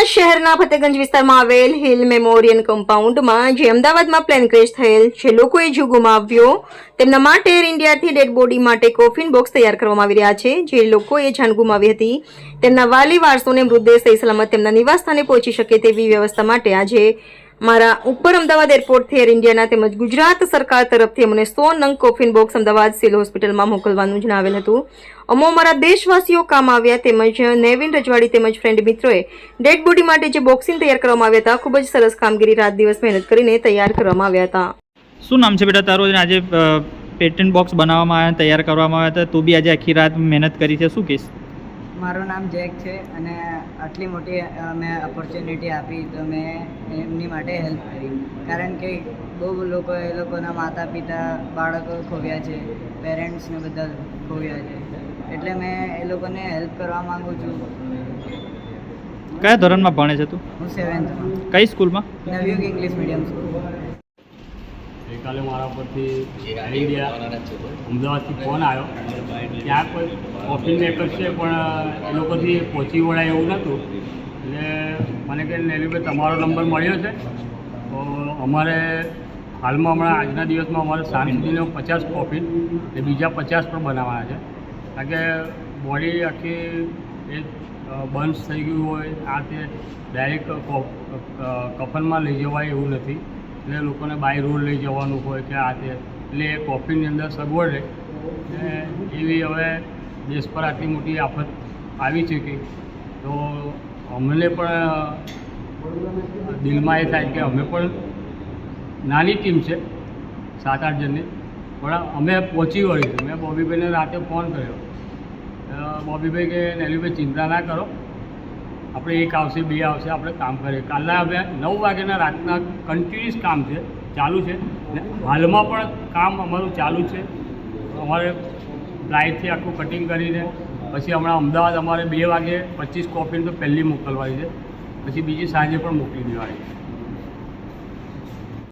અમદાવાદ શહેરના ફતેગંજ વિસ્તારમાં આવેલ હિલ મેમોરિયલ કમ્પાઉન્ડમાં જે અમદાવાદમાં પ્લેન ક્રેશ થયેલ જે લોકોએ જીવ ગુમાવ્યો તેમના માટે એર ઇન્ડિયાથી ડેડ બોડી માટે કોફિન બોક્સ તૈયાર કરવામાં આવી રહ્યા છે। જે લોકોએ જાન ગુમાવી હતી તેમના વાલી વારસોને મૃતદેહ સહી સલામત તેમના નિવાસ સ્થાને પહોંચી શકે તેવી વ્યવસ્થા માટે આજે મારા ઉપર અમદાવાદ એરપોર્ટથી એર ઇન્ડિયાના તેમજ ગુજરાત સરકાર તરફથી અમને 100 નંગ કોફિન બોક્સ અમદાવાદ સિવિલ હોસ્પિટલમાં મોકલવાનું જણાવેલ હતું। અમો મારા દેશવાસીઓ કામ આવ્યા તેમજ નેવિન રજવાડી તેમજ ફ્રેન્ડ મિત્રોએ ડેડ બોડી માટે જે બોક્સિંગ તૈયાર કરવામાં આવ્યા હતા ખૂબ જ સરસ કામગીરી રાત દિવસ મહેનત કરીને તૈયાર કરવામાં આવ્યા હતા। શું નામ છે બેટા તારું? આજે પેટન્ટ બોક્સ બનાવવામાં આવ્યા તૈયાર કરવામાં આવ્યા હતા, તું બી આજે આખી રાત મહેનત કરી છે, શું કહીશ? મારું નામ જેક છે અને આટલી મોટી મેં ઓપોર્ચ્યુનિટી આપી તો મેં એમની માટે હેલ્પ કરી, કારણ કે બહુ લોકો એ લોકોના માતા પિતા બાળકો ખોવ્યા છે, પેરેન્ટ્સને બધા ખોવ્યા છે, એટલે મેં એ લોકોને હેલ્પ કરવા માગું છું। કયા ધોરણમાં ભણે છે તું? હું 7th કઈ સ્કૂલમાં? નવયુગ ઇંગ્લિશ મીડિયમ સ્કૂલ। ગઈકાલે મારા પરથી એર ઇન્ડિયા અમદાવાદથી ફોન આવ્યો, ત્યાં કોઈ કોફિન મેકર છે પણ એ લોકોથી પહોંચી વળાય એવું નહોતું, એટલે મને કે નેલીભાઈ તમારો નંબર મળ્યો છે તો અમારે હાલમાં હમણાં આજના દિવસમાં અમારે સાંજ સુધીનો 50 કોફિન એ બીજા 50 પણ બનાવવાના છે, કારણ કે બોડી આખી એ બંધ થઈ ગયું હોય આ તે ડાયરેક્ટ કફનમાં લઈ જવાય એવું નથી, એટલે લોકોને બાય રોડ લઈ જવાનું હોય કે આ તે, એટલે એ કોફિનની અંદર સગવડ રહે એવી હવે દેશ પર આટલી મોટી આફત આવી છે કે તો અમને પણ દિલમાં એ થાય કે અમે પણ નાની ટીમ છે 7-8 જણની, પણ અમે પહોંચી વળીશું। મેં બોબીભાઈને રાતે ફોન કર્યો, બોબીભાઈ કે નેલીભાઈ ચિંતા ના કરો, આપણે 1 આવશે 2 આવશે, આપણે કામ કરીએ। કાલના અમે 9 વાગ્યાના રાતના કન્ટિન્યુઅસ કામ છે ચાલુ છે ને હાલમાં પણ કામ અમારું ચાલુ છે। અમારે ફ્લાઇટથી આખું કટિંગ કરીને પછી હમણાં અમદાવાદ અમારે 2 વાગે 25 કોફિન તો પહેલી મોકલવાની છે, પછી બીજી સાંજે પણ મોકલી દેવાની છે।